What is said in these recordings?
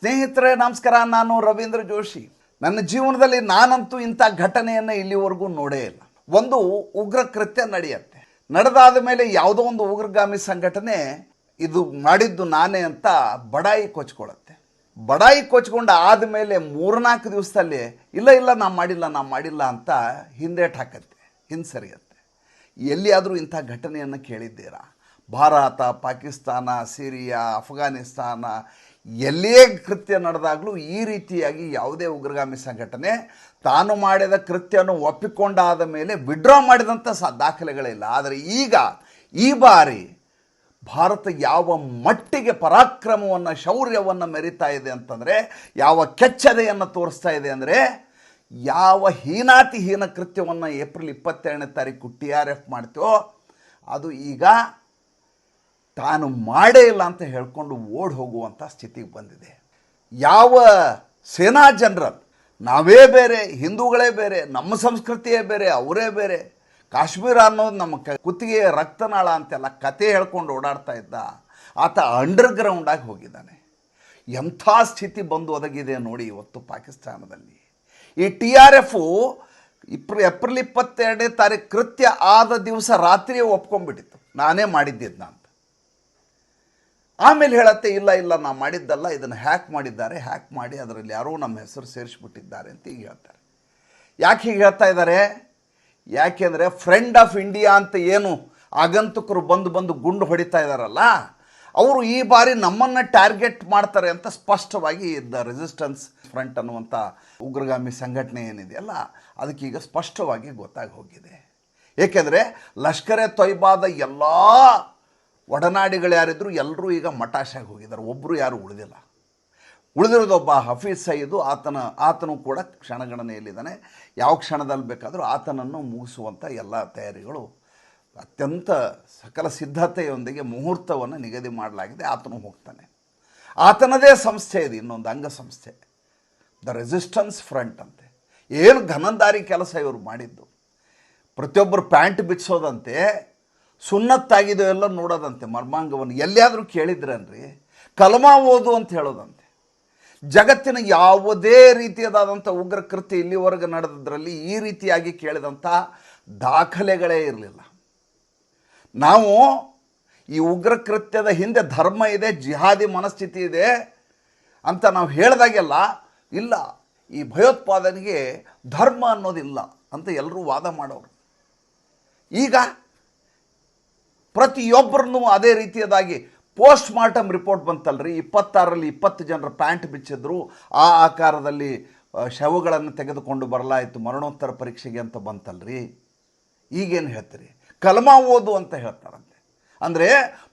ಸ್ನೇಹಿತರೆ ನಮಸ್ಕಾರ. ನಾನು ರವೀಂದ್ರ ಜೋಶಿ. ನನ್ನ ಜೀವನದಲ್ಲಿ ನಾನಂತೂ ಇಂಥ ಘಟನೆಯನ್ನು ಇಲ್ಲಿವರೆಗೂ ನೋಡೇ ಇಲ್ಲ. ಒಂದು ಉಗ್ರ ಕೃತ್ಯ ನಡೆಯುತ್ತೆ, ನಡೆದಾದ ಮೇಲೆ ಯಾವುದೋ ಒಂದು ಉಗ್ರಗಾಮಿ ಸಂಘಟನೆ ಇದು ಮಾಡಿದ್ದು ನಾನೇ ಅಂತ ಬಡಾಯಿ ಕೊಚ್ಕೊಳ್ಳುತ್ತೆ. ಬಡಾಯಿ ಕೊಚ್ಕೊಂಡು ಆದಮೇಲೆ 3-4 ದಿವಸದಲ್ಲಿ ಇಲ್ಲ ನಾ ಮಾಡಿಲ್ಲ ಅಂತ ಹಿಂದೇಟು ಹಾಕತ್ತೆ, ಹಿಂಸರಿಯತ್ತೆ. ಎಲ್ಲಿಯಾದರೂ ಇಂಥ ಘಟನೆಯನ್ನು ಕೇಳಿದ್ದೀರಾ? ಭಾರತ, ಪಾಕಿಸ್ತಾನ, ಸಿರಿಯಾ, ಅಫ್ಘಾನಿಸ್ತಾನ ಎಲ್ಲಿಯೇ ಕೃತ್ಯ ನಡೆದಾಗಲೂ ಈ ರೀತಿಯಾಗಿ ಯಾವುದೇ ಉಗ್ರಗಾಮಿ ಸಂಘಟನೆ ತಾನು ಮಾಡಿದ ಕೃತ್ಯವನ್ನು ಒಪ್ಪಿಕೊಂಡಾದ ಮೇಲೆ ವಿಡ್ರಾ ಮಾಡಿದಂಥ ದಾಖಲೆಗಳಿಲ್ಲ. ಆದರೆ ಈ ಬಾರಿ ಭಾರತ ಯಾವ ಮಟ್ಟಿಗೆ ಪರಾಕ್ರಮವನ್ನು, ಶೌರ್ಯವನ್ನು ಮೆರಿತಾ ಇದೆ ಅಂತಂದರೆ, ಯಾವ ಕೆಚ್ಚದೆಯನ್ನು ತೋರಿಸ್ತಾ ಇದೆ ಅಂದರೆ, ಯಾವ ಹೀನ ಕೃತ್ಯವನ್ನು ಏಪ್ರಿಲ್ 22ನೇ ತಾರೀಕು TRF ಮಾಡ್ತೀವೋ ಅದು ಈಗ ತಾನು ಮಾಡೇ ಇಲ್ಲ ಅಂತ ಹೇಳ್ಕೊಂಡು ಓಡಿ ಹೋಗುವಂಥ ಸ್ಥಿತಿಗೆ ಬಂದಿದೆ. ಯಾವ ಸೇನಾ ಜನರಲ್ ನಾವೇ ಬೇರೆ, ಹಿಂದೂಗಳೇ ಬೇರೆ, ನಮ್ಮ ಸಂಸ್ಕೃತಿಯೇ ಬೇರೆ, ಅವರೇ ಬೇರೆ, ಕಾಶ್ಮೀರ ಅನ್ನೋದು ನಮ್ಮ ಕುತ್ತಿಗೆ ರಕ್ತನಾಳ ಅಂತೆಲ್ಲ ಕತೆ ಹೇಳ್ಕೊಂಡು ಓಡಾಡ್ತಾ ಇದ್ದ ಆತ ಅಂಡರ್ಗ್ರೌಂಡಾಗಿ ಹೋಗಿದ್ದಾನೆ. ಎಂಥ ಸ್ಥಿತಿ ಬಂದು ಒದಗಿದೆ ನೋಡಿ ಇವತ್ತು ಪಾಕಿಸ್ತಾನದಲ್ಲಿ. ಈ TRF ಏಪ್ರಿಲ್ 22ನೇ ತಾರೀಕು ಕೃತ್ಯ ಆದ ದಿವಸ ರಾತ್ರಿಯೇ ಒಪ್ಕೊಂಡ್ಬಿಟ್ಟಿತ್ತು, ನಾನೇ ಮಾಡಿದ್ದಿದ್ದು ಅಂತ. ಆಮೇಲೆ ಹೇಳತ್ತೆ ಇಲ್ಲ ನಾ ಮಾಡಿದ್ದಲ್ಲ, ಇದನ್ನು ಹ್ಯಾಕ್ ಮಾಡಿದ್ದಾರೆ, ಹ್ಯಾಕ್ ಮಾಡಿ ಅದರಲ್ಲಿ ಯಾರೋ ನಮ್ಮ ಹೆಸರು ಸೇರಿಸ್ಬಿಟ್ಟಿದ್ದಾರೆ ಅಂತ ಈಗ ಹೇಳ್ತಾರೆ. ಯಾಕೆ ಹೀಗೆ ಹೇಳ್ತಾ ಇದ್ದಾರೆ? ಯಾಕೆಂದರೆ ಫ್ರೆಂಡ್ ಆಫ್ ಇಂಡಿಯಾ ಅಂತ ಏನು ಆಗಂತುಕರು ಬಂದು ಗುಂಡು ಹೊಡಿತಾ ಇದ್ದಾರಲ್ಲ, ಅವರು ಈ ಬಾರಿ ನಮ್ಮನ್ನು ಟಾರ್ಗೆಟ್ ಮಾಡ್ತಾರೆ ಅಂತ ಸ್ಪಷ್ಟವಾಗಿ ದ ರೆಸಿಸ್ಟೆನ್ಸ್ ಫ್ರಂಟ್ ಅನ್ನುವಂಥ ಉಗ್ರಗಾಮಿ ಸಂಘಟನೆ ಏನಿದೆಯಲ್ಲ ಅದಕ್ಕೀಗ ಸ್ಪಷ್ಟವಾಗಿ ಗೊತ್ತಾಗಿ ಹೋಗಿದೆ. ಏಕೆಂದರೆ ಲಷ್ಕರ್ ಎ ತೊಯ್ಬಾದ ಎಲ್ಲ ಒಡನಾಡಿಗಳು ಯಾರಿದ್ರು ಎಲ್ಲರೂ ಈಗ ಮಟಾಶಾಗಿ ಹೋಗಿದ್ದಾರೆ, ಒಬ್ಬರು ಯಾರು ಉಳಿದಿಲ್ಲ. ಉಳಿದಿರೋದೊಬ್ಬ ಹಫೀಜ್ ಸಯೀದು, ಆತನು ಕೂಡ ಕ್ಷಣಗಣನೆಯಲ್ಲಿದ್ದಾನೆ. ಯಾವ ಕ್ಷಣದಲ್ಲಿ ಬೇಕಾದರೂ ಆತನನ್ನು ಮುಗಿಸುವಂಥ ಎಲ್ಲ ತಯಾರಿಗಳು ಅತ್ಯಂತ ಸಕಲ ಸಿದ್ಧತೆಯೊಂದಿಗೆ ಮುಹೂರ್ತವನ್ನು ನಿಗದಿ ಮಾಡಲಾಗಿದೆ. ಆತನು ಹೋಗ್ತಾನೆ. ಆತನದೇ ಸಂಸ್ಥೆ ಇದೆ, ಇನ್ನೊಂದು ಅಂಗಸಂಸ್ಥೆ, ದ ರೆಸಿಸ್ಟೆನ್ಸ್ ಫ್ರಂಟ್ ಅಂತೆ. ಏನು ಘನಂದಾರಿ ಕೆಲಸ ಇವರು ಮಾಡಿದ್ದು. ಪ್ರತಿಯೊಬ್ಬರು ಪ್ಯಾಂಟ್ ಬಿಚ್ಚೋದಂತೆ, ಸುನ್ನತ್ತಾಗಿದೆಯೋ ಎಲ್ಲ ನೋಡೋದಂತೆ, ಮರ್ಮಾಂಗವನ್ನು ಎಲ್ಲಿಯಾದರೂ ಕೇಳಿದ್ರನ್ರಿ, ಕಲಮಾ ಓದು ಅಂತ ಹೇಳೋದಂತೆ. ಜಗತ್ತಿನ ಯಾವುದೇ ರೀತಿಯಾದಂಥ ಉಗ್ರ ಕೃತ್ಯ ಇಲ್ಲಿವರೆಗೆ ನಡೆದದ್ರಲ್ಲಿ ಈ ರೀತಿಯಾಗಿ ಕೇಳಿದಂಥ ದಾಖಲೆಗಳೇ ಇರಲಿಲ್ಲ. ನಾವು ಈ ಉಗ್ರ ಕೃತ್ಯದ ಹಿಂದೆ ಧರ್ಮ ಇದೆ, ಜಿಹಾದಿ ಮನಸ್ಥಿತಿ ಇದೆ ಅಂತ ನಾವು ಹೇಳಿದಾಗೆಲ್ಲ ಇಲ್ಲ, ಈ ಭಯೋತ್ಪಾದನೆಗೆ ಧರ್ಮ ಅನ್ನೋದಿಲ್ಲ ಅಂತ ಎಲ್ಲರೂ ವಾದ ಮಾಡೋರು. ಈಗ ಪ್ರತಿಯೊಬ್ಬರನ್ನು ಅದೇ ರೀತಿಯದಾಗಿ ಪೋಸ್ಟ್ ಮಾರ್ಟಮ್ ರಿಪೋರ್ಟ್ ಬಂತಲ್ರಿ, 26ರಲ್ಲಿ 20 ಜನರ ಪ್ಯಾಂಟ್ ಬಿಚ್ಚಿದ್ರು, ಆ ಆಕಾರದಲ್ಲಿ ಶವಗಳನ್ನು ತೆಗೆದುಕೊಂಡು ಬರಲಾಯಿತು ಮರಣೋತ್ತರ ಪರೀಕ್ಷೆಗೆ ಅಂತ ಬಂತಲ್ರಿ. ಈಗೇನು ಹೇಳ್ತೀರಿ? ಕಲ್ಮಾ ಓದು ಅಂತ ಹೇಳ್ತಾರಂತೆ. ಅಂದರೆ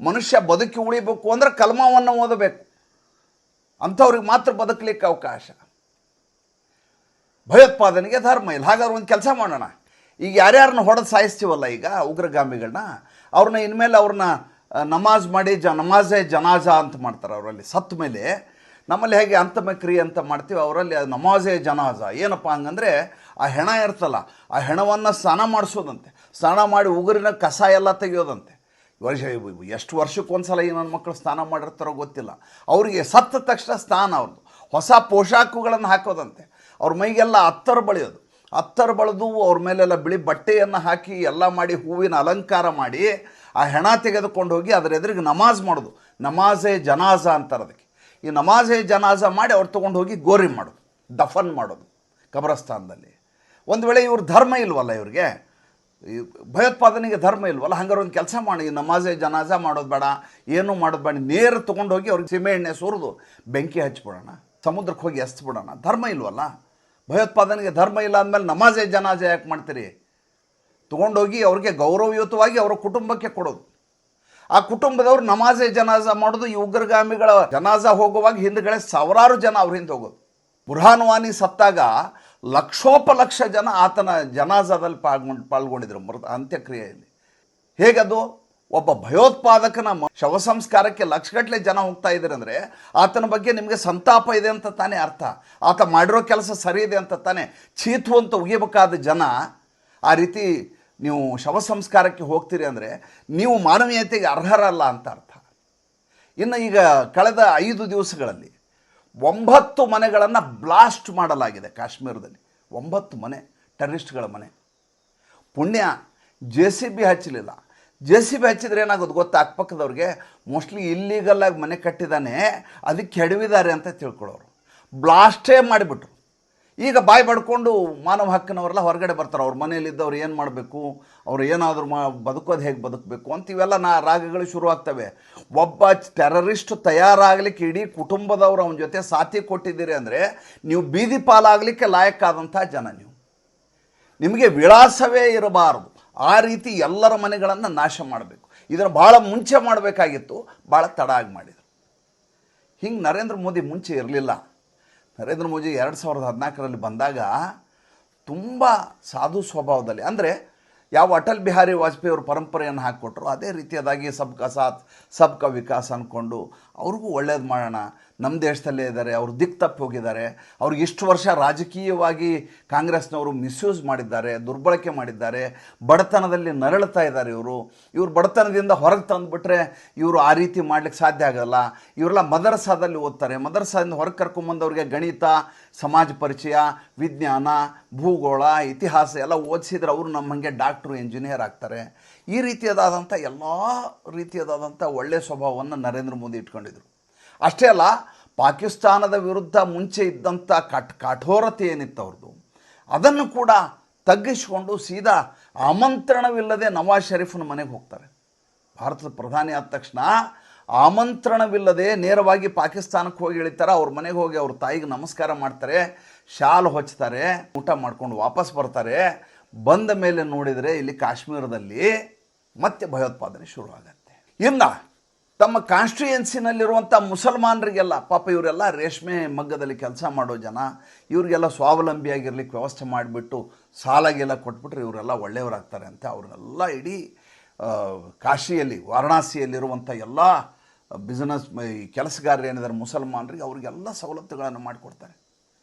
ಮನುಷ್ಯ ಬದುಕಿ ಉಳಿಬೇಕು ಅಂದರೆ ಕಲ್ಮಾವನ್ನು ಓದಬೇಕು, ಅಂಥವ್ರಿಗೆ ಮಾತ್ರ ಬದುಕಲಿಕ್ಕೆ ಅವಕಾಶ. ಭಯೋತ್ಪಾದನೆಗೆ ಧರ್ಮ ಇಲ್ಲ. ಹಾಗಾದ್ರೆ ಒಂದು ಕೆಲಸ ಮಾಡೋಣ, ಈಗ ಯಾರ್ಯಾರನ್ನ ಹೊಡೆದು ಸಾಯಿಸ್ತೀವಲ್ಲ ಈಗ ಉಗ್ರಗಾಮಿಗಳನ್ನ, ಅವ್ರನ್ನ ಇನ್ಮೇಲೆ ಅವ್ರನ್ನ ನಮಾಜ್ ಮಾಡಿ ನಮಾಜೆ ಜನಾಜಾ ಅಂತ ಮಾಡ್ತಾರೆ. ಅವರಲ್ಲಿ ಸತ್ತ ಮೇಲೆ ನಮ್ಮಲ್ಲಿ ಹೇಗೆ ಅಂತಮಕ್ರಿಯೆ ಅಂತ ಮಾಡ್ತೀವಿ, ಅವರಲ್ಲಿ ನಮಾಜೆ ಜನಾಜಾ. ಏನಪ್ಪ ಹಂಗಂದರೆ ಆ ಹೆಣ ಇರ್ತಲ್ಲ, ಆ ಹೆಣವನ್ನು ಸ್ನಾನ ಮಾಡಿಸೋದಂತೆ. ಸ್ನಾನ ಮಾಡಿ ಉಗುರಿನ ಕಸ ಎಲ್ಲ ತೆಗೆಯೋದಂತೆ. ಎಷ್ಟು ವರ್ಷಕ್ಕೊಂದ್ಸಲ ಈ ನನ್ನ ಮಕ್ಕಳು ಸ್ನಾನ ಮಾಡಿರ್ತಾರೋ ಗೊತ್ತಿಲ್ಲ. ಅವರಿಗೆ ಸತ್ತ ತಕ್ಷಣ ಸ್ನಾನ, ಅವ್ರದ್ದು ಹೊಸ ಪೋಷಾಕುಗಳನ್ನು ಹಾಕೋದಂತೆ. ಅವ್ರ ಮೈಗೆಲ್ಲ ಅತ್ತರು ಬಳಿದು ಅವ್ರ ಮೇಲೆಲ್ಲ ಬಿಳಿ ಬಟ್ಟೆಯನ್ನು ಹಾಕಿ ಎಲ್ಲ ಮಾಡಿ ಹೂವಿನ ಅಲಂಕಾರ ಮಾಡಿ ಆ ಹೆಣ ತೆಗೆದುಕೊಂಡು ಹೋಗಿ ಅದರ ಎದುರಿಗೆ ನಮಾಜ್ ಮಾಡೋದು. ನಮಾಜೆ ಜನಾಜಾ ಅಂತಾರೆ ಅದಕ್ಕೆ. ಈ ನಮಾಜೆ ಜನಾಜಾ ಮಾಡಿ ಅವ್ರು ತೊಗೊಂಡು ಹೋಗಿ ಗೋರಿ ಮಾಡೋದು, ದಫನ್ ಮಾಡೋದು ಕಬ್ರಸ್ತಾನದಲ್ಲಿ. ಒಂದು ವೇಳೆ ಇವ್ರ ಧರ್ಮ ಇಲ್ವಲ್ಲ, ಇವ್ರಿಗೆ ಭಯೋತ್ಪಾದನೆಗೆ ಧರ್ಮ ಇಲ್ವಲ್ಲ, ಹಂಗಾರೆ ಒಂದು ಕೆಲಸ ಮಾಡಿ, ಈ ನಮಾಜೆ ಜನಾಜಾ ಮಾಡೋದು ಬೇಡ, ಏನೂ ಮಾಡೋದು ಬೇಡ, ನೇರ ತೊಗೊಂಡು ಹೋಗಿ ಅವ್ರಿಗೆ ಸೀಮೆ ಎಣ್ಣೆ ಸುರಿದು ಬೆಂಕಿ ಹಚ್ಬಿಡೋಣ, ಸಮುದ್ರಕ್ಕೆ ಹೋಗಿ ಎಸ್ಬಿಡೋಣ. ಧರ್ಮ ಇಲ್ವಲ್ಲ, ಭಯೋತ್ಪಾದನೆಗೆ ಧರ್ಮ ಇಲ್ಲ ಅಂದಮೇಲೆ ನಮಾಜೆ ಜನಾಜೆ ಯಾಕೆ ಮಾಡ್ತೀರಿ? ತೊಗೊಂಡೋಗಿ ಅವ್ರಿಗೆ ಗೌರವಯುತವಾಗಿ ಅವರ ಕುಟುಂಬಕ್ಕೆ ಕೊಡೋದು. ಆ ಕುಟುಂಬದವ್ರು ನಮಾಜೆ ಜನಾಜಾ ಮಾಡೋದು. ಈ ಉಗ್ರಗಾಮಿಗಳ ಜನಾಜಾ ಹೋಗುವಾಗ ಹಿಂದ್ಗಡೆ ಸಾವಿರಾರು ಜನ ಅವ್ರ ಹಿಂದೆ ಹೋಗೋದು. ಬುರ್ಹಾನ್ ವಾನಿ ಸತ್ತಾಗ ಲಕ್ಷೋಪಲಕ್ಷ ಜನ ಆತನ ಜನಾಜಾದಲ್ಲಿ ಪಾಲ್ಗೊಂಡಿದ್ರು ಅಂತ್ಯಕ್ರಿಯೆಯಲ್ಲಿ. ಹೇಗದು? ಒಬ್ಬ ಭಯೋತ್ಪಾದಕನ ಶವ ಸಂಸ್ಕಾರಕ್ಕೆ ಲಕ್ಷಗಟ್ಟಲೆ ಜನ ಹೋಗ್ತಾ ಇದ್ದಾರೆ ಅಂದರೆ ಆತನ ಬಗ್ಗೆ ನಿಮಗೆ ಸಂತಾಪ ಇದೆ ಅಂತ ತಾನೇ ಅರ್ಥ. ಆತ ಮಾಡಿರೋ ಕೆಲಸ ಸರಿ ಇದೆ ಅಂತ ತಾನೇ. ಚೀತು ಅಂತ ಉಗಿಬೇಕಾದ ಜನ ಆ ರೀತಿ ನೀವು ಶವ ಸಂಸ್ಕಾರಕ್ಕೆ ಹೋಗ್ತೀರಿ ಅಂದರೆ ನೀವು ಮಾನವೀಯತೆಗೆ ಅರ್ಹರಲ್ಲ ಅಂತ ಅರ್ಥ. ಇನ್ನು ಈಗ ಕಳೆದ 5 ದಿವಸಗಳಲ್ಲಿ 9 ಮನೆಗಳನ್ನು ಬ್ಲಾಸ್ಟ್ ಮಾಡಲಾಗಿದೆ ಕಾಶ್ಮೀರದಲ್ಲಿ. 9 ಮನೆ, ಟೆರರಿಸ್ಟ್ಗಳ ಮನೆ. ಪುಣ್ಯ JCB ಹಚ್ಚಲಿಲ್ಲ. JCB ಹಚ್ಚಿದ್ರೆ ಏನಾಗೋದು ಗೊತ್ತಾ, ಅಕ್ಕಪಕ್ಕದವ್ರಿಗೆ ಮೋಸ್ಟ್ಲಿ ಇಲ್ಲೀಗಲ್ಲಾಗಿ ಮನೆ ಕಟ್ಟಿದ್ದಾನೆ, ಅದಕ್ಕೆ ಕೆಡವಿದ್ದಾರೆ ಅಂತ ತಿಳ್ಕೊಳ್ಳೋರು. ಬ್ಲಾಸ್ಟೇ ಮಾಡಿಬಿಟ್ರು. ಈಗ ಬಾಯಿ ಬಡ್ಕೊಂಡು ಮಾನವ ಹಕ್ಕಿನವರೆಲ್ಲ ಹೊರಗಡೆ ಬರ್ತಾರೆ. ಅವ್ರ ಮನೆಯಲ್ಲಿದ್ದವ್ರು ಏನು ಮಾಡಬೇಕು, ಅವ್ರು ಏನಾದರೂ ಬದುಕೋದು ಹೇಗೆ ಬದುಕಬೇಕು ಅಂತ ಇವೆಲ್ಲ ರಾಗಗಳು ಶುರುವಾಗ್ತವೆ. ಒಬ್ಬ ಟೆರರಿಸ್ಟ್ ತಯಾರಾಗಲಿಕ್ಕೆ ಇಡೀ ಕುಟುಂಬದವರು ಅವನ ಜೊತೆ ಸಾಥಿ ಕೊಟ್ಟಿದ್ದೀರಿ ಅಂದರೆ ನೀವು ಬೀದಿ ಪಾಲಾಗಲಿಕ್ಕೆ ಲಾಯಕ್ಕಾದಂಥ ಜನ ನೀವು. ನಿಮಗೆ ವಿಳಾಸವೇ ಇರಬಾರದು. ಆ ರೀತಿ ಎಲ್ಲರ ಮನೆಗಳನ್ನು ನಾಶ ಮಾಡಬೇಕು. ಇದರ ಭಾಳ ಮುಂಚೆ ಮಾಡಬೇಕಾಗಿತ್ತು, ಭಾಳ ತಡ ಆಗಿ ಮಾಡಿದರು. ಹಿಂಗೆ ನರೇಂದ್ರ ಮೋದಿ ಮುಂಚೆ ಇರಲಿಲ್ಲ. ನರೇಂದ್ರ ಮೋದಿ 2014ರಲ್ಲಿ ಬಂದಾಗ ತುಂಬ ಸಾಧು ಸ್ವಭಾವದಲ್ಲಿ, ಅಂದರೆ ಯಾವ ಅಟಲ್ ಬಿಹಾರಿ ವಾಜಪೇಯಿ ಅವರು ಪರಂಪರೆಯನ್ನು ಹಾಕಿಕೊಟ್ರು ಅದೇ ರೀತಿಯಾದಾಗಿ ಸಬ್ಕಾ ಸಾಥ್ ಸಬ್ಕಾ ವಿಕಾಸ್ ಅಂದ್ಕೊಂಡು ಅವ್ರಿಗೂ ಒಳ್ಳೇದು ಮಾಡೋಣ. ನಮ್ಮ ದೇಶದಲ್ಲೇ ಇದ್ದಾರೆ, ಅವರು ದಿಕ್ಕು ತಪ್ಪಿ ಹೋಗಿದ್ದಾರೆ. ಅವ್ರಿಗೆ ಇಷ್ಟು ವರ್ಷ ರಾಜಕೀಯವಾಗಿ ಕಾಂಗ್ರೆಸ್ನವರು ಮಿಸ್ಯೂಸ್ ಮಾಡಿದ್ದಾರೆ, ದುರ್ಬಳಕೆ ಮಾಡಿದ್ದಾರೆ, ಬಡತನದಲ್ಲಿ ನರಳುತ್ತಾ ಇದ್ದಾರೆ. ಇವರು ಬಡತನದಿಂದ ಹೊರಗೆ ತಂದುಬಿಟ್ರೆ ಇವರು ಆ ರೀತಿ ಮಾಡಲಿಕ್ಕೆ ಸಾಧ್ಯ ಆಗೋಲ್ಲ. ಇವರೆಲ್ಲ ಮದರಸಾದಲ್ಲಿ ಓದ್ತಾರೆ, ಮದರಸಾದಿಂದ ಹೊರಗೆ ಕರ್ಕೊಂಬಂದವ್ರಿಗೆ ಗಣಿತ, ಸಮಾಜ ಪರಿಚಯ, ವಿಜ್ಞಾನ, ಭೂಗೋಳ, ಇತಿಹಾಸ ಎಲ್ಲ ಓದಿಸಿದ್ರೆ ಅವರು ನಮ್ಮ ಹಾಗೆ ಡಾಕ್ಟ್ರು, ಇಂಜಿನಿಯರ್ ಆಗ್ತಾರೆ. ಈ ರೀತಿಯಾದಂಥ ಎಲ್ಲ ರೀತಿಯಾದಂಥ ಒಳ್ಳೆಯ ಸ್ವಭಾವವನ್ನು ನರೇಂದ್ರ ಮೋದಿ ಇಟ್ಕೊಂಡಿದ್ರು. ಅಷ್ಟೇ ಅಲ್ಲ, ಪಾಕಿಸ್ತಾನದ ವಿರುದ್ಧ ಮುಂಚೆ ಇದ್ದಂಥ ಕಠೋರತೆ ಏನಿತ್ತು ಅವ್ರದ್ದು, ಅದನ್ನು ಕೂಡ ತಗ್ಗಿಸಿಕೊಂಡು ಸೀದಾ ಆಮಂತ್ರಣವಿಲ್ಲದೆ ನವಾಜ್ ಶರೀಫ್ನ ಮನೆಗೆ ಹೋಗ್ತಾರೆ. ಭಾರತದ ಪ್ರಧಾನಿ ಆದ ತಕ್ಷಣ ಆಮಂತ್ರಣವಿಲ್ಲದೆ ನೇರವಾಗಿ ಪಾಕಿಸ್ತಾನಕ್ಕೆ ಹೋಗಿ ಇಳಿತಾರೆ. ಅವ್ರ ಮನೆಗೆ ಹೋಗಿ ಅವ್ರ ತಾಯಿಗೆ ನಮಸ್ಕಾರ ಮಾಡ್ತಾರೆ, ಶಾಲು ಹೊಚ್ತಾರೆ, ಊಟ ಮಾಡ್ಕೊಂಡು ವಾಪಸ್ ಬರ್ತಾರೆ. ಬಂದ ಮೇಲೆ ನೋಡಿದರೆ ಇಲ್ಲಿ ಕಾಶ್ಮೀರದಲ್ಲಿ ಮತ್ತೆ ಭಯೋತ್ಪಾದನೆ ಶುರುವಾಗತ್ತೆ. ಇನ್ನು ತಮ್ಮ ಕಾನ್ಸ್ಟಿಟ್ಯೂಯೆನ್ಸಿನಲ್ಲಿರುವಂಥ ಮುಸಲ್ಮಾನರಿಗೆಲ್ಲ, ಪಾಪ ಇವರೆಲ್ಲ ರೇಷ್ಮೆ ಮಗ್ಗದಲ್ಲಿ ಕೆಲಸ ಮಾಡೋ ಜನ, ಇವರಿಗೆಲ್ಲ ಸ್ವಾವಲಂಬಿಯಾಗಿರ್ಲಿಕ್ಕೆ ವ್ಯವಸ್ಥೆ ಮಾಡಿಬಿಟ್ಟು ಸಾಲಾಗೆಲ್ಲ ಕೊಟ್ಬಿಟ್ರೆ ಇವರೆಲ್ಲ ಒಳ್ಳೆಯವರಾಗ್ತಾರೆ ಅಂತ ಅವ್ರನ್ನೆಲ್ಲ ಇಡೀ ಕಾಶಿಯಲ್ಲಿ, ವಾರಣಾಸಿಯಲ್ಲಿರುವಂಥ ಎಲ್ಲ ಬಿಸ್ನೆಸ್ ಕೆಲಸಗಾರರು ಏನಿದ್ದಾರೆ ಮುಸಲ್ಮಾನರಿಗೆ, ಅವ್ರಿಗೆಲ್ಲ ಸವಲತ್ತುಗಳನ್ನು ಮಾಡಿಕೊಡ್ತಾರೆ.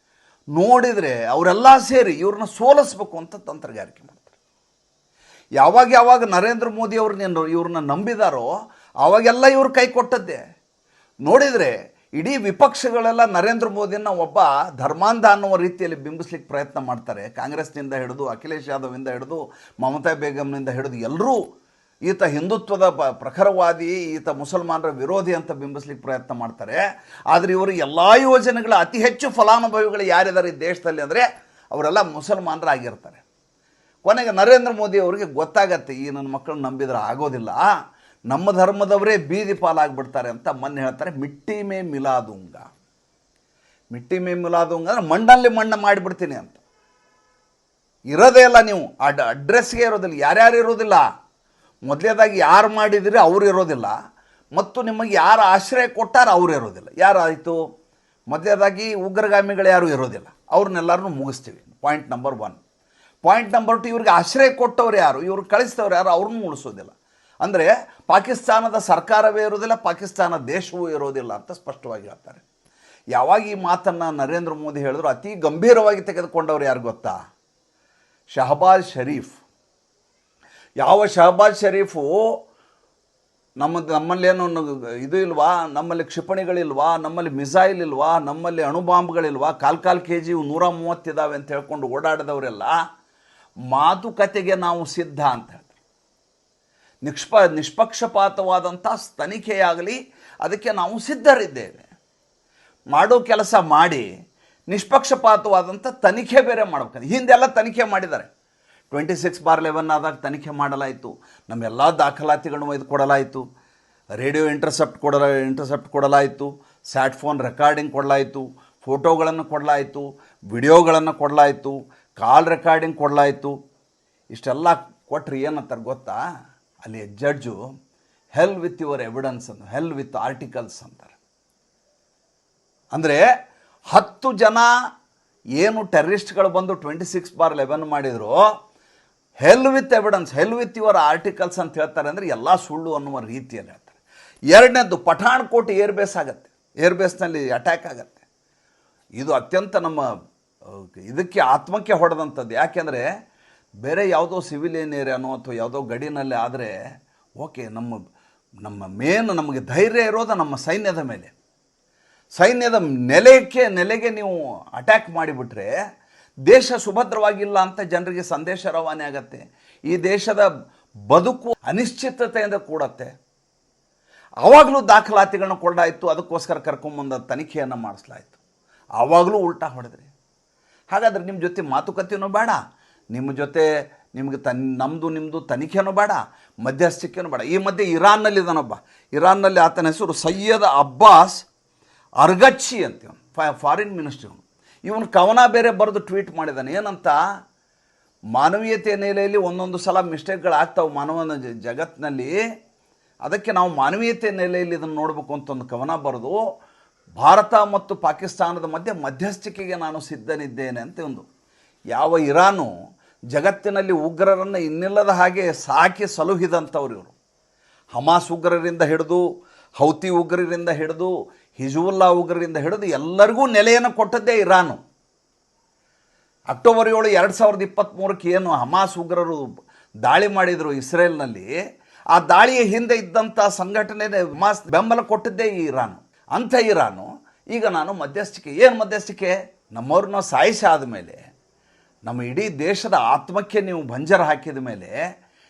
ನೋಡಿದರೆ ಅವರೆಲ್ಲ ಸೇರಿ ಇವ್ರನ್ನ ಸೋಲಿಸ್ಬೇಕು ಅಂತ ತಂತ್ರಗಾರಿಕೆ ಮಾಡ್ತಾರೆ. ಯಾವಾಗ ನರೇಂದ್ರ ಮೋದಿ ಅವ್ರನ್ನ ಇವ್ರನ್ನ ನಂಬಿದಾರೋ ಆವಾಗೆಲ್ಲ ಇವ್ರು ಕೈ ಕೊಟ್ಟದ್ದೇ. ನೋಡಿದರೆ ಇಡೀ ವಿಪಕ್ಷಗಳೆಲ್ಲ ನರೇಂದ್ರ ಮೋದಿಯನ್ನು ಒಬ್ಬ ಧರ್ಮಾಂಧ ಅನ್ನುವ ರೀತಿಯಲ್ಲಿ ಬಿಂಬಿಸ್ಲಿಕ್ಕೆ ಪ್ರಯತ್ನ ಮಾಡ್ತಾರೆ. ಕಾಂಗ್ರೆಸ್ನಿಂದ ಹಿಡಿದು, ಅಖಿಲೇಶ್ ಯಾದವಿಂದ ಹಿಡಿದು, ಮಮತಾ ಬೇಗಮ್ನಿಂದ ಹಿಡಿದು ಎಲ್ಲರೂ ಈತ ಹಿಂದುತ್ವದ ಪ್ರಖರವಾದಿ, ಈತ ಮುಸಲ್ಮಾನರ ವಿರೋಧಿ ಅಂತ ಬಿಂಬಿಸ್ಲಿಕ್ಕೆ ಪ್ರಯತ್ನ ಮಾಡ್ತಾರೆ. ಆದರೆ ಇವರು ಎಲ್ಲ ಯೋಜನೆಗಳ ಅತಿ ಹೆಚ್ಚು ಫಲಾನುಭವಿಗಳು ಯಾರಿದ್ದಾರೆ ಈ ದೇಶದಲ್ಲಿ ಅಂದರೆ ಅವರೆಲ್ಲ ಮುಸಲ್ಮಾನರಾಗಿರ್ತಾರೆ. ಕೊನೆಗೆ ನರೇಂದ್ರ ಮೋದಿ ಅವರಿಗೆ ಗೊತ್ತಾಗತ್ತೆ, ಈ ನನ್ನ ಮಕ್ಕಳನ್ನ ನಂಬಿದ್ರೆ ಆಗೋದಿಲ್ಲ, ನಮ್ಮ ಧರ್ಮದವರೇ ಬೀದಿ ಪಾಲಾಗ್ಬಿಡ್ತಾರೆ ಅಂತ ಮೊನ್ನೆ ಹೇಳ್ತಾರೆ, ಮಿಟ್ಟಿ ಮೇ ಮಿಲಾದೂಂಗ. ಮಿಟ್ಟಿ ಮೇ ಮಿಲಾದೂಂಗ ಅಂದರೆ ಮಣ್ಣಲ್ಲಿ ಮಣ್ಣು ಮಾಡಿಬಿಡ್ತೀನಿ ಅಂತ. ಇರೋದೇ ಇಲ್ಲ, ನೀವು ಅಡ್ರೆಸ್ಗೆ ಇರೋದಿಲ್ಲ, ಯಾರ್ಯಾರು ಇರೋದಿಲ್ಲ. ಮೊದಲೇದಾಗಿ ಯಾರು ಮಾಡಿದಿರಿ ಅವ್ರು ಇರೋದಿಲ್ಲ, ಮತ್ತು ನಿಮಗೆ ಯಾರು ಆಶ್ರಯ ಕೊಟ್ಟಾರ ಅವ್ರು ಇರೋದಿಲ್ಲ. ಯಾರಾಯಿತು? ಮೊದಲೇದಾಗಿ ಉಗ್ರಗಾಮಿಗಳು ಯಾರೂ ಇರೋದಿಲ್ಲ, ಅವ್ರನ್ನೆಲ್ಲರನ್ನೂ ಮುಗಿಸ್ತೀವಿ. Point number 1. ಪಾಯಿಂಟ್ ನಂಬರ್ 2, ಇವ್ರಿಗೆ ಆಶ್ರಯ ಕೊಟ್ಟವ್ರು ಯಾರು, ಇವ್ರು ಕಳಿಸ್ತವ್ರು ಯಾರು, ಅವ್ರನ್ನೂ ಉಳಿಸೋದಿಲ್ಲ. ಅಂದರೆ ಪಾಕಿಸ್ತಾನದ ಸರ್ಕಾರವೇ ಇರೋದಿಲ್ಲ, ಪಾಕಿಸ್ತಾನ ದೇಶವೂ ಇರೋದಿಲ್ಲ ಅಂತ ಸ್ಪಷ್ಟವಾಗಿ ಹೇಳ್ತಾರೆ. ಯಾವಾಗ ಈ ಮಾತನ್ನು ನರೇಂದ್ರ ಮೋದಿ ಹೇಳಿದ್ರು ಅತಿ ಗಂಭೀರವಾಗಿ ತೆಗೆದುಕೊಂಡವ್ರು ಯಾರು ಗೊತ್ತಾ? ಶಹಬಾಜ್ ಶರೀಫ್. ಯಾವ ಶಹಬಾಜ್ ಶರೀಫು ನಮ್ಮಲ್ಲೇನು ಇದು ಇಲ್ವಾ, ನಮ್ಮಲ್ಲಿ ಕ್ಷಿಪಣಿಗಳಿಲ್ವಾ, ನಮ್ಮಲ್ಲಿ ಮಿಸೈಲ್ ಇಲ್ವಾ, ನಮ್ಮಲ್ಲಿ ಅಣುಬಾಂಬ್ಗಳಿಲ್ವಾ, ಕಾಲ್ KG 130 ಇದ್ದಾವೆ ಅಂತ ಹೇಳ್ಕೊಂಡು ಓಡಾಡಿದವರೆಲ್ಲ ಮಾತುಕತೆಗೆ ನಾವು ಸಿದ್ಧ ಅಂತ ಹೇಳ್ತಾರೆ. ನಿಷ್ಪಕ್ಷಪಾತವಾದಂಥ ತನಿಖೆಯಾಗಲಿ ಅದಕ್ಕೆ ನಾವು ಸಿದ್ಧರಿದ್ದೇವೆ. ಮಾಡೋ ಕೆಲಸ ಮಾಡಿ ನಿಷ್ಪಕ್ಷಪಾತವಾದಂಥ ತನಿಖೆ ಬೇರೆ ಮಾಡಬೇಕು. ಹಿಂದೆಲ್ಲ ತನಿಖೆ ಮಾಡಿದ್ದಾರೆ. 26/11 ಆದಾಗ ತನಿಖೆ ಮಾಡಲಾಯಿತು, ನಮ್ಮೆಲ್ಲ ದಾಖಲಾತಿಗಳನ್ನು ಒಯ್ದು ಕೊಡಲಾಯಿತು, ರೇಡಿಯೋ ಇಂಟರ್ಸೆಪ್ಟ್ ಕೊಡಲಾಯಿತು, ಸ್ಯಾಟ್ ಫೋನ್ ರೆಕಾರ್ಡಿಂಗ್ ಕೊಡಲಾಯಿತು, ಫೋಟೋಗಳನ್ನು ಕೊಡಲಾಯಿತು, ವಿಡಿಯೋಗಳನ್ನು ಕೊಡಲಾಯಿತು, ಕಾಲ್ ರೆಕಾರ್ಡಿಂಗ್ ಕೊಡಲಾಯಿತು. ಇಷ್ಟೆಲ್ಲ ಕೊಟ್ಟರೆ ಏನಂತಾರೆ ಗೊತ್ತಾ? ಅಲ್ಲಿ judge hell with your evidence ಅಂತ, ಹೆಲ್ ವಿತ್ ಆರ್ಟಿಕಲ್ಸ್ ಅಂತಾರೆ. ಅಂದರೆ 10 ಜನ ಏನು ಟೆರರಿಸ್ಟ್ಗಳು ಬಂದು 26/11 ಮಾಡಿದ್ರು, hell with evidence, hell with your articles ಅಂತ ಹೇಳ್ತಾರೆ. ಅಂದರೆ ಎಲ್ಲ ಸುಳ್ಳು ಅನ್ನುವ ರೀತಿಯಲ್ಲಿ ಹೇಳ್ತಾರೆ. ಎರಡನೇದು, ಪಠಾಣ್ಕೋಟ್ ಏರ್ಬೇಸ್ ಆಗುತ್ತೆ, ಏರ್ಬೇಸ್ನಲ್ಲಿ ಅಟ್ಯಾಕ್ ಆಗುತ್ತೆ. ಇದು ಅತ್ಯಂತ ನಮ್ಮ ಇದಕ್ಕೆ ಆತ್ಮಕ್ಕೆ ಹೊಡೆದಂಥದ್ದು. ಯಾಕೆಂದರೆ ಬೇರೆ ಯಾವುದೋ ಸಿವಿಲಿಯನ್ ಏರಿಯಾನೋ ಅಥವಾ ಯಾವುದೋ ಗಡಿನಲ್ಲಿ ಆದರೆ ಓಕೆ, ನಮ್ಮ ನಮಗೆ ಧೈರ್ಯ ಇರೋದು ನಮ್ಮ ಸೈನ್ಯದ ಮೇಲೆ. ಸೈನ್ಯದ ನೆಲೆಗೆ ನೀವು ಅಟ್ಯಾಕ್ ಮಾಡಿಬಿಟ್ರೆ ದೇಶ ಸುಭದ್ರವಾಗಿಲ್ಲ ಅಂತ ಜನರಿಗೆ ಸಂದೇಶ ರವಾನೆ ಆಗತ್ತೆ. ಈ ದೇಶದ ಬದುಕು ಅನಿಶ್ಚಿತತೆಯಿಂದ ಕೂಡತ್ತೆ. ಆವಾಗಲೂ ದಾಖಲಾತಿಗಳನ್ನ ಕೊಡಾಯಿತು, ಅದಕ್ಕೋಸ್ಕರ ಕರ್ಕೊಂಬಂದ ತನಿಖೆಯನ್ನು ಮಾಡಿಸ್ಲಾಯಿತು. ಆವಾಗಲೂ ಉಲ್ಟಾ ಹೊಡೆದ್ರಿ. ಹಾಗಾದರೆ ನಿಮ್ಮ ಜೊತೆ ಮಾತುಕತೆಯೂ ಬೇಡ, ನಿಮ್ಮ ಜೊತೆ ನಿಮಗೆ ನಿಮ್ಮದು ತನಿಖೆನೂ ಬೇಡ, ಮಧ್ಯಸ್ಥಿಕೆನೂ ಬೇಡ. ಈ ಮಧ್ಯೆ ಇರಾನ್ನಲ್ಲಿದ್ದಾನೊಬ್ಬ, ಇರಾನ್ನಲ್ಲಿ ಆತನ ಹೆಸರು ಸಯ್ಯದ್ ಅಬ್ಬಾಸ್ ಅರ್ಗಚ್ಚಿ ಅಂತೀವ, ಫಾರಿನ್ ಮಿನಿಸ್ಟರ್. ಇವನು ಕವನ ಬೇರೆ ಬರೆದು ಟ್ವೀಟ್ ಮಾಡಿದ್ದಾನೆ. ಏನಂತ, ಮಾನವೀಯತೆಯ ನೆಲೆಯಲ್ಲಿ ಒಂದೊಂದು ಸಲ ಮಿಸ್ಟೇಕ್ಗಳಾಗ್ತಾವೆ ಮಾನವನ ಜಗತ್ತಿನಲ್ಲಿ, ಅದಕ್ಕೆ ನಾವು ಮಾನವೀಯತೆಯ ನೆಲೆಯಲ್ಲಿ ಇದನ್ನು ನೋಡಬೇಕು ಅಂತ ಒಂದು ಕವನ ಬರೆದು ಭಾರತ ಮತ್ತು ಪಾಕಿಸ್ತಾನದ ಮಧ್ಯೆ ಮಧ್ಯಸ್ಥಿಕೆಗೆ ನಾನು ಸಿದ್ಧನಿದ್ದೇನೆ ಅಂತ ಒಂದು. ಯಾವ ಇರಾನು ಜಗತ್ತಿನಲ್ಲಿ ಉಗ್ರರನ್ನು ಇನ್ನಿಲ್ಲದ ಹಾಗೆ ಸಾಕಿ ಸಲುಹಿದಂಥವ್ರು ಇವರು. ಹಮಾಸ್ ಉಗ್ರರಿಂದ ಹಿಡಿದು, ಹೌತಿ ಉಗ್ರರಿಂದ ಹಿಡಿದು, ಹಿಜ್ಬುಲ್ಲಾ ಉಗ್ರರಿಂದ ಹಿಡಿದು ಎಲ್ಲರಿಗೂ ನೆಲೆಯನ್ನು ಕೊಟ್ಟದ್ದೇ ಇರಾನು. ಅಕ್ಟೋಬರ್ 7, 2023 ಏನು ಹಮಾಸ್ ಉಗ್ರರು ದಾಳಿ ಮಾಡಿದರು ಇಸ್ರೇಲ್ನಲ್ಲಿ, ಆ ದಾಳಿಯ ಹಿಂದೆ ಇದ್ದಂಥ ಸಂಘಟನೆ ಹಮಾಸ್ ಬೆಂಬಲ ಕೊಟ್ಟಿದ್ದೇ ಈ ಇರಾನು. ಅಂಥ ಇರಾನು ಈಗ ನಾನು ಮಧ್ಯಸ್ಥಿಕೆ, ಏನು ಮಧ್ಯಸ್ಥಿಕೆ, ನಮ್ಮವ್ರನ್ನ ಸಾಯಿಸಿ ಆದಮೇಲೆ, ನಮ್ಮ ಇಡೀ ದೇಶದ ಆತ್ಮಕ್ಕೆ ನೀವು ಬಂಜರ ಹಾಕಿದ ಮೇಲೆ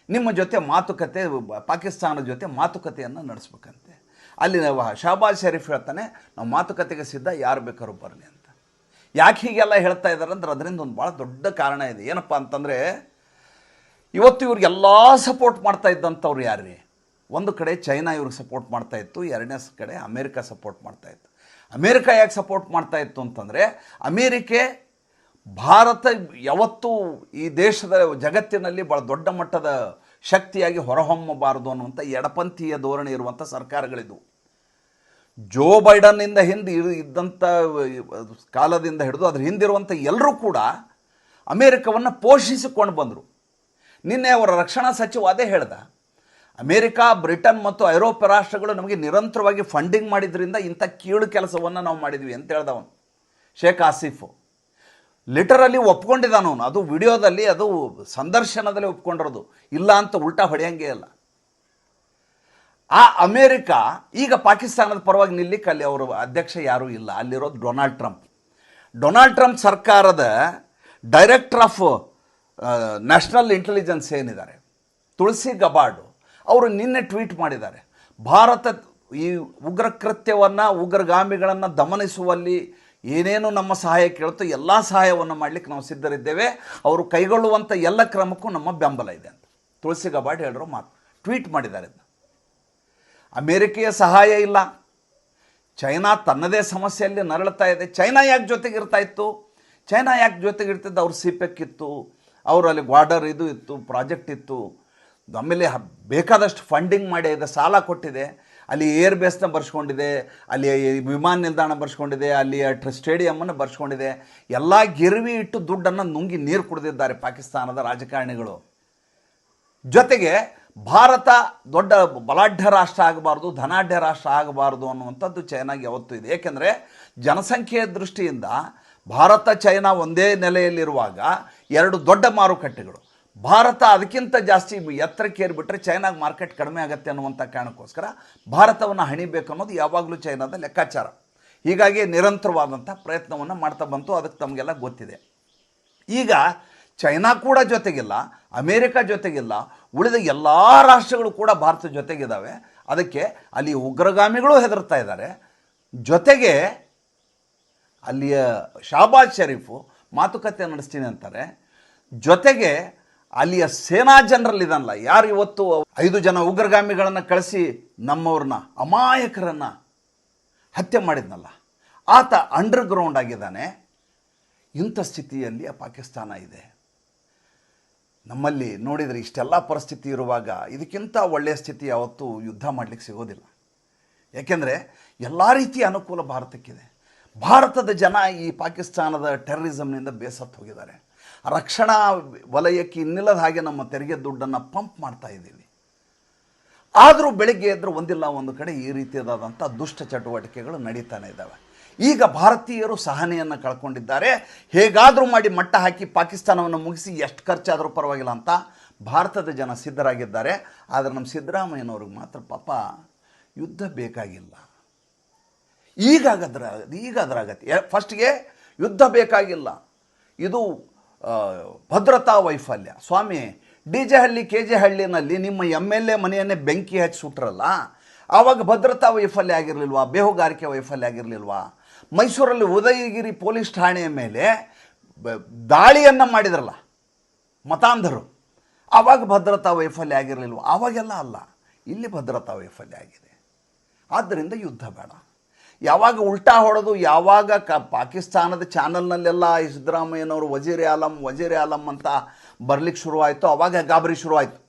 ನಿಮ್ಮ ಜೊತೆ ಮಾತುಕತೆ, ಪಾಕಿಸ್ತಾನದ ಜೊತೆ ಮಾತುಕತೆಯನ್ನು ನಡೆಸ್ಬೇಕಂತೆ. ಅಲ್ಲಿ ಶಹಬಾಜ್ ಶರೀಫ್ ಹೇಳ್ತಾನೆ, ನಾವು ಮಾತುಕತೆಗೆ ಸಿದ್ಧ, ಯಾರು ಬೇಕಾದ್ರೂ ಬರಲಿ ಅಂತ. ಯಾಕೆ ಹೀಗೆಲ್ಲ ಹೇಳ್ತಾ ಇದ್ದಾರೆ ಅಂದ್ರೆ ಅದರಿಂದ ಒಂದು ಭಾಳ ದೊಡ್ಡ ಕಾರಣ ಇದೆ. ಏನಪ್ಪ ಅಂತಂದರೆ, ಇವತ್ತು ಇವ್ರಿಗೆಲ್ಲ ಸಪೋರ್ಟ್ ಮಾಡ್ತಾ ಇದ್ದಂಥವ್ರು ಯಾರ್ರೀ? ಒಂದು ಕಡೆ ಚೈನಾ ಇವ್ರಿಗೆ ಸಪೋರ್ಟ್ ಮಾಡ್ತಾ ಇತ್ತು, ಎರಡನೇ ಕಡೆ ಅಮೇರಿಕಾ ಸಪೋರ್ಟ್ ಮಾಡ್ತಾ ಇತ್ತು. ಅಮೇರಿಕಾ ಯಾಕೆ ಸಪೋರ್ಟ್ ಮಾಡ್ತಾ ಇತ್ತು ಅಂತಂದರೆ, ಅಮೇರಿಕೆ ಭಾರತ ಯಾವತ್ತೂ ಈ ದೇಶದ ಜಗತ್ತಿನಲ್ಲಿ ಭಾಳ ದೊಡ್ಡ ಮಟ್ಟದ ಶಕ್ತಿಯಾಗಿ ಹೊರಹೊಮ್ಮಬಾರದು ಅನ್ನುವಂಥ ಎಡಪಂಥೀಯ ಧೋರಣೆ ಇರುವಂಥ ಸರ್ಕಾರಗಳಿದ್ವು. ಜೋ ಬೈಡನ್ನಿಂದ ಹಿಂದೆ ಇದ್ದಂಥ ಕಾಲದಿಂದ ಹಿಡಿದು ಅದ್ರ ಹಿಂದಿರುವಂಥ ಎಲ್ಲರೂ ಕೂಡ ಅಮೇರಿಕವನ್ನು ಪೋಷಿಸಿಕೊಂಡು ಬಂದರು. ನಿನ್ನೆ ಅವರ ರಕ್ಷಣಾ ಸಚಿವ ಅದೇ ಹೇಳ್ದ, ಅಮೇರಿಕಾ, ಬ್ರಿಟನ್ ಮತ್ತು ಐರೋಪ್ಯ ರಾಷ್ಟ್ರಗಳು ನಮಗೆ ನಿರಂತರವಾಗಿ ಫಂಡಿಂಗ್ ಮಾಡಿದ್ರಿಂದ ಇಂಥ ಕೀಳು ಕೆಲಸವನ್ನು ನಾವು ಮಾಡಿದ್ವಿ ಅಂತ ಹೇಳ್ದವನು ಶೇಖ್ ಆಸಿಫು. ಲಿಟರಲ್ಲಿ ಒಪ್ಕೊಂಡಿದ್ದಾನವನು, ಅದು ವಿಡಿಯೋದಲ್ಲಿ, ಅದು ಸಂದರ್ಶನದಲ್ಲಿ ಒಪ್ಕೊಂಡಿರೋದು, ಇಲ್ಲ ಅಂತ ಉಲ್ಟಾ ಹೊಡೆಯಂಗೆ ಇಲ್ಲ. ಆ ಅಮೇರಿಕಾ ಈಗ ಪಾಕಿಸ್ತಾನದ ಪರವಾಗಿ ನಿಲ್ಲಿಕ್ಕೆ ಅಲ್ಲಿ ಅವರ ಅಧ್ಯಕ್ಷ ಯಾರೂ ಇಲ್ಲ, ಅಲ್ಲಿರೋದು ಡೊನಾಲ್ಡ್ ಟ್ರಂಪ್. ಡೊನಾಲ್ಡ್ ಟ್ರಂಪ್ ಸರ್ಕಾರದ ಡೈರೆಕ್ಟರ್ ಆಫ್ ನ್ಯಾಷನಲ್ ಇಂಟೆಲಿಜೆನ್ಸ್ ಏನಿದ್ದಾರೆ, ತುಳಸಿ ಗಬಾರ್ಡ್, ಅವರು ನಿನ್ನೆ ಟ್ವೀಟ್ ಮಾಡಿದ್ದಾರೆ, ಭಾರತ ಈ ಉಗ್ರ ಕೃತ್ಯವನ್ನು, ಉಗ್ರಗಾಮಿಗಳನ್ನು ದಮನಿಸುವಲ್ಲಿ ಏನೇನು ನಮ್ಮ ಸಹಾಯ ಕೇಳುತ್ತೋ ಎಲ್ಲ ಸಹಾಯವನ್ನು ಮಾಡಲಿಕ್ಕೆ ನಾವು ಸಿದ್ಧರಿದ್ದೇವೆ, ಅವರು ಕೈಗೊಳ್ಳುವಂಥ ಎಲ್ಲ ಕ್ರಮಕ್ಕೂ ನಮ್ಮ ಬೆಂಬಲ ಇದೆ ಅಂತ ತುಳಸಿ ಗಬಾರ್ಡ್ ಹೇಳಿರೋ ಮಾತು ಟ್ವೀಟ್ ಮಾಡಿದ್ದಾರೆ. ಅಮೇರಿಕೆಯ ಸಹಾಯ ಇಲ್ಲ, ಚೈನಾ ತನ್ನದೇ ಸಮಸ್ಯೆಯಲ್ಲಿ ನರಳುತ್ತಾ ಇದೆ. ಚೈನಾ ಯಾಕೆ ಜೊತೆಗಿರ್ತಾ ಇತ್ತು? ಚೈನಾ ಯಾಕೆ ಜೊತೆಗಿರ್ತಿದ್ದು? ಅವ್ರು ಸಿಪೆಕ್ ಇತ್ತು, ಅವರು ಅಲ್ಲಿ ಗ್ವಾಡರ್ ಇದು ಇತ್ತು, ಪ್ರಾಜೆಕ್ಟ್ ಇತ್ತು, ಆಮೇಲೆ ಬೇಕಾದಷ್ಟು ಫಂಡಿಂಗ್ ಮಾಡಿದೆ, ಸಾಲ ಕೊಟ್ಟಿದೆ, ಅಲ್ಲಿ ಏರ್ ಬೇಸ್ನ ಬರ್ಸ್ಕೊಂಡಿದೆ, ಅಲ್ಲಿ ವಿಮಾನ ನಿಲ್ದಾಣ ಬರ್ಸ್ಕೊಂಡಿದೆ, ಅಲ್ಲಿ ಸ್ಟೇಡಿಯಮ್ಮನ್ನು ಬರ್ಸ್ಕೊಂಡಿದೆ. ಎಲ್ಲ ಗಿರ್ವಿ ಇಟ್ಟು ದುಡ್ಡನ್ನು ನುಂಗಿ ನೀರು ಕುಡಿದಿದ್ದಾರೆ ಪಾಕಿಸ್ತಾನದ ರಾಜಕಾರಣಿಗಳು. ಜೊತೆಗೆ ಭಾರತ ದೊಡ್ಡ ಬಲಾಢ್ಯ ರಾಷ್ಟ್ರ ಆಗಬಾರ್ದು, ಧನಾಢ್ಯ ರಾಷ್ಟ್ರ ಆಗಬಾರ್ದು ಅನ್ನುವಂಥದ್ದು ಚೈನಾಗೆ ಯಾವತ್ತೂ ಇದೆ. ಏಕೆಂದರೆ ಜನಸಂಖ್ಯೆಯ ದೃಷ್ಟಿಯಿಂದ ಭಾರತ ಚೈನಾ ಒಂದೇ ನೆಲೆಯಲ್ಲಿರುವಾಗ ಎರಡು ದೊಡ್ಡ ಮಾರುಕಟ್ಟೆಗಳು. ಭಾರತ ಅದಕ್ಕಿಂತ ಜಾಸ್ತಿ ಎತ್ತರಕ್ಕೆ ಏರಿಬಿಟ್ರೆ ಚೈನಾಗ ಮಾರ್ಕೆಟ್ ಕಡಿಮೆ ಆಗುತ್ತೆ ಅನ್ನುವಂಥ ಕಾರಣಕ್ಕೋಸ್ಕರ ಭಾರತವನ್ನು ಹಣಿಬೇಕು ಅನ್ನೋದು ಯಾವಾಗಲೂ ಚೈನಾದ ಲೆಕ್ಕಾಚಾರ. ಹೀಗಾಗಿ ನಿರಂತರವಾದಂಥ ಪ್ರಯತ್ನವನ್ನು ಮಾಡ್ತಾ ಬಂತು, ಅದಕ್ಕೆ ತಮಗೆಲ್ಲ ಗೊತ್ತಿದೆ. ಈಗ ಚೈನಾ ಕೂಡ ಜೊತೆಗಿಲ್ಲ, ಅಮೇರಿಕಾ ಜೊತೆಗಿಲ್ಲ, ಉಳಿದ ಎಲ್ಲ ರಾಷ್ಟ್ರಗಳು ಕೂಡ ಭಾರತ ಜೊತೆಗಿದ್ದಾವೆ. ಅದಕ್ಕೆ ಅಲ್ಲಿ ಉಗ್ರಗಾಮಿಗಳು ಹೆದರ್ತಾ ಇದ್ದಾರೆ. ಜೊತೆಗೆ ಅಲ್ಲಿಯ ಶಹಬಾಜ್ ಶರೀಫು ಮಾತುಕತೆ ನಡೆಸ್ತೀನಿ ಅಂತಾರೆ. ಜೊತೆಗೆ ಅಲ್ಲಿಯ ಸೇನಾ ಜನರಲ್ ಇದನ್ನಲ್ಲ, ಯಾರು ಇವತ್ತು 5 ಜನ ಉಗ್ರಗಾಮಿಗಳನ್ನು ಕಳಿಸಿ ನಮ್ಮವ್ರನ್ನ, ಅಮಾಯಕರನ್ನು ಹತ್ಯೆ ಮಾಡಿದ್ನಲ್ಲ, ಆತ ಅಂಡರ್ಗ್ರೌಂಡ್ ಆಗಿದ್ದಾನೆ. ಇಂಥ ಸ್ಥಿತಿಯಲ್ಲಿ ಪಾಕಿಸ್ತಾನ ಇದೆ. ನಮ್ಮಲ್ಲಿ ನೋಡಿದರೆ ಇಷ್ಟೆಲ್ಲ ಪರಿಸ್ಥಿತಿ ಇರುವಾಗ ಇದಕ್ಕಿಂತ ಒಳ್ಳೆಯ ಸ್ಥಿತಿ ಯಾವತ್ತೂ ಯುದ್ಧ ಮಾಡಲಿಕ್ಕೆ ಸಿಗೋದಿಲ್ಲ. ಯಾಕೆಂದರೆ ಎಲ್ಲ ರೀತಿಯ ಅನುಕೂಲ ಭಾರತಕ್ಕಿದೆ. ಭಾರತದ ಜನ ಈ ಪಾಕಿಸ್ತಾನದ ಟೆರರಿಸಮ್ನಿಂದ ಬೇಸತ್ತು ಹೋಗಿದ್ದಾರೆ. ರಕ್ಷಣಾ ವಲಯಕ್ಕೆ ಇನ್ನಿಲ್ಲದ ಹಾಗೆ ನಮ್ಮ ತೆರಿಗೆ ದುಡ್ಡನ್ನು ಪಂಪ್ ಮಾಡ್ತಾ ಇದ್ದೀವಿ. ಆದರೂ ಬೆಳಗ್ಗೆ ಎದ್ದರೆ ಒಂದಿಲ್ಲ ಒಂದು ಕಡೆ ಈ ರೀತಿಯಾದಂಥ ದುಷ್ಟ ಚಟುವಟಿಕೆಗಳು ನಡೀತಾನೆ ಇದ್ದಾವೆ. ಈಗ ಭಾರತೀಯರು ಸಹನೆಯನ್ನು ಕಳ್ಕೊಂಡಿದ್ದಾರೆ. ಹೇಗಾದರೂ ಮಾಡಿ ಮಟ್ಟ ಹಾಕಿ ಪಾಕಿಸ್ತಾನವನ್ನು ಮುಗಿಸಿ ಎಷ್ಟು ಖರ್ಚಾದರೂ ಪರವಾಗಿಲ್ಲ ಅಂತ ಭಾರತದ ಜನ ಸಿದ್ಧರಾಗಿದ್ದಾರೆ. ಆದರೆ ನಮ್ಮ ಸಿದ್ದರಾಮಯ್ಯನವ್ರಿಗೆ ಮಾತ್ರ ಪಾಪ ಯುದ್ಧ ಬೇಕಾಗಿಲ್ಲ. ಈಗ ಅದ್ರಾಗತ್ತೆ. ಫಸ್ಟ್ಗೆ ಯುದ್ಧ ಬೇಕಾಗಿಲ್ಲ, ಇದು ಭದ್ರತಾ ವೈಫಲ್ಯ. ಸ್ವಾಮಿ, DJ ಹಳ್ಳಿ KJ ಹಳ್ಳಿನಲ್ಲಿ ನಿಮ್ಮ MLA ಮನೆಯನ್ನೇ ಬೆಂಕಿ ಹಚ್ಚಿ ಸುಟ್ರಲ್ಲ, ಆವಾಗ ಭದ್ರತಾ ವೈಫಲ್ಯ ಆಗಿರಲಿಲ್ವಾ? ಬೇಹುಗಾರಿಕೆ ವೈಫಲ್ಯ ಆಗಿರಲಿಲ್ವಾ? ಮೈಸೂರಲ್ಲಿ ಉದಯಗಿರಿ ಪೊಲೀಸ್ ಠಾಣೆಯ ಮೇಲೆ ದಾಳಿಯನ್ನು ಮಾಡಿದ್ರಲ್ಲ ಮತಾಂಧರು, ಆವಾಗ ಭದ್ರತಾ ವೈಫಲ್ಯ ಆಗಿರಲಿಲ್ವ? ಆವಾಗೆಲ್ಲ ಅಲ್ಲ, ಇಲ್ಲಿ ಭದ್ರತಾ ವೈಫಲ್ಯ ಆಗಿದೆ. ಆದ್ದರಿಂದ ಯುದ್ಧ ಬೇಡ. ಯಾವಾಗ ಉಲ್ಟಾ ಹೊಡೆದು, ಯಾವಾಗ ಪಾಕಿಸ್ತಾನದ ಚಾನಲ್ನಲ್ಲೆಲ್ಲ ಸಿದ್ದರಾಮಯ್ಯನವರು ವಜೀರ್ ಆಲಮ್ ಅಂತ ಬರ್ಲಿಕ್ಕೆ ಶುರುವಾಯಿತು, ಆವಾಗ ಗಾಬರಿ ಶುರುವಾಯಿತು.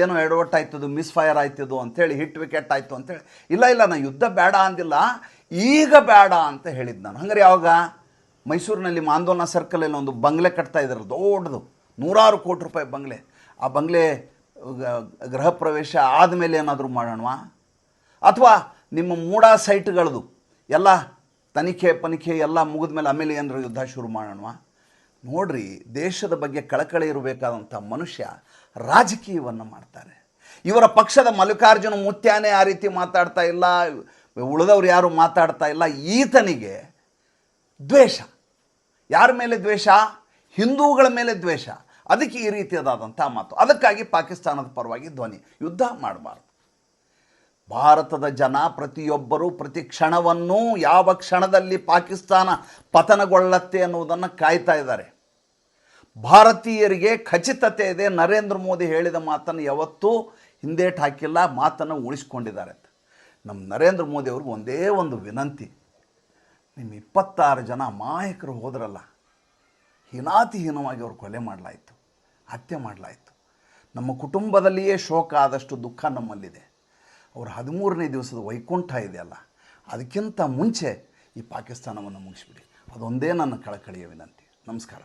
ಏನೋ ಎಡವಟ್ಟಾಯ್ತದು, ಮಿಸ್ ಫೈರ್ ಆಯ್ತದು ಅಂಥೇಳಿ, ಹಿಟ್ ವಿಕೆಟ್ ಆಯಿತು ಅಂಥೇಳಿ. ಇಲ್ಲ, ನಾನು ಯುದ್ಧ ಬೇಡ ಅಂದಿಲ್ಲ, ಈಗ ಬೇಡ ಅಂತ ಹೇಳಿದ್ದು ನಾನು. ಹಂಗಾರೆ ಯಾವಾಗ ಮೈಸೂರಿನಲ್ಲಿ ಮಾಂದೋನ ಸರ್ಕಲಲ್ಲಿ ಒಂದು ಬಂಗ್ಲೆ ಕಟ್ತಾ ಇದ್ದಾರೆ, ದೊಡ್ಡದು, 100 ಕೋಟಿ ರೂಪಾಯಿ ಬಂಗ್ಲೆ. ಆ ಬಂಗ್ಲೆ ಗೃಹ ಪ್ರವೇಶ ಆದಮೇಲೆ ಏನಾದರೂ ಮಾಡೋಣವಾ? ಅಥವಾ ನಿಮ್ಮ ಮೂಡ ಸೈಟ್ಗಳದು ಎಲ್ಲ ತನಿಖೆ ಎಲ್ಲ ಮುಗಿದ ಮೇಲೆ ಆಮೇಲೆ ಏನಾರು ಯುದ್ಧ ಶುರು ಮಾಡೋಣವಾ? ನೋಡ್ರಿ, ದೇಶದ ಬಗ್ಗೆ ಕಳಕಳಿ ಇರಬೇಕಾದಂಥ ಮನುಷ್ಯ ರಾಜಕೀಯವನ್ನು ಮಾಡ್ತಾರೆ. ಇವರ ಪಕ್ಷದ ಮಲ್ಲಿಕಾರ್ಜುನ ಮುತ್ಯಾನೆ ಆ ರೀತಿ ಮಾತಾಡ್ತಾ ಇಲ್ಲ, ಉಳಿದವ್ರು ಯಾರು ಮಾತಾಡ್ತಾ ಇಲ್ಲ. ಈತನಿಗೆ ದ್ವೇಷ. ಯಾರ ಮೇಲೆ ದ್ವೇಷ? ಹಿಂದೂಗಳ ಮೇಲೆ ದ್ವೇಷ. ಅದಕ್ಕೆ ಈ ರೀತಿಯಾದಂಥ ಮಾತು. ಅದಕ್ಕಾಗಿ ಪಾಕಿಸ್ತಾನದ ಪರವಾಗಿ ಧ್ವನಿ. ಯುದ್ಧ ಮಾಡಬಾರ್ದು. ಭಾರತದ ಜನ ಪ್ರತಿಯೊಬ್ಬರೂ ಪ್ರತಿ ಕ್ಷಣವನ್ನೂ ಯಾವ ಕ್ಷಣದಲ್ಲಿ ಪಾಕಿಸ್ತಾನ ಪತನಗೊಳ್ಳತ್ತೆ ಅನ್ನುವುದನ್ನು ಕಾಯ್ತಾ ಇದ್ದಾರೆ. ಭಾರತೀಯರಿಗೆ ಖಚಿತತೆ ಇದೆ. ನರೇಂದ್ರ ಮೋದಿ ಹೇಳಿದ ಮಾತನ್ನು ಯಾವತ್ತೂ ಹಿಂದೇಟು ಹಾಕಿಲ್ಲ, ಮಾತನ್ನು ಉಳಿಸ್ಕೊಂಡಿದ್ದಾರೆ. ನಮ್ಮ ನರೇಂದ್ರ ಮೋದಿ ಅವ್ರಿಗೆ ಒಂದೇ ಒಂದು ವಿನಂತಿ, ನಿಮ್ಮ 26 ಜನ ಅಮಾಯಕರು ಹೋದ್ರಲ್ಲ, ಹೀನಾತಿಹೀನವಾಗಿ ಅವ್ರು ಕೊಲೆ ಮಾಡಲಾಯಿತು, ಹತ್ಯೆ ಮಾಡಲಾಯಿತು. ನಮ್ಮ ಕುಟುಂಬದಲ್ಲಿಯೇ ಶೋಕ ಆದಷ್ಟು ದುಃಖ ನಮ್ಮಲ್ಲಿದೆ. ಅವ್ರ 13ನೇ ದಿವಸದ ವೈಕುಂಠ ಇದೆಯಲ್ಲ, ಅದಕ್ಕಿಂತ ಮುಂಚೆ ಈ ಪಾಕಿಸ್ತಾನವನ್ನು ಮುಗಿಸ್ಬಿಡಿ. ಅದೊಂದೇ ನನ್ನ ಕಳಕಳಿಯ ವಿನಂತಿ. ನಮಸ್ಕಾರ.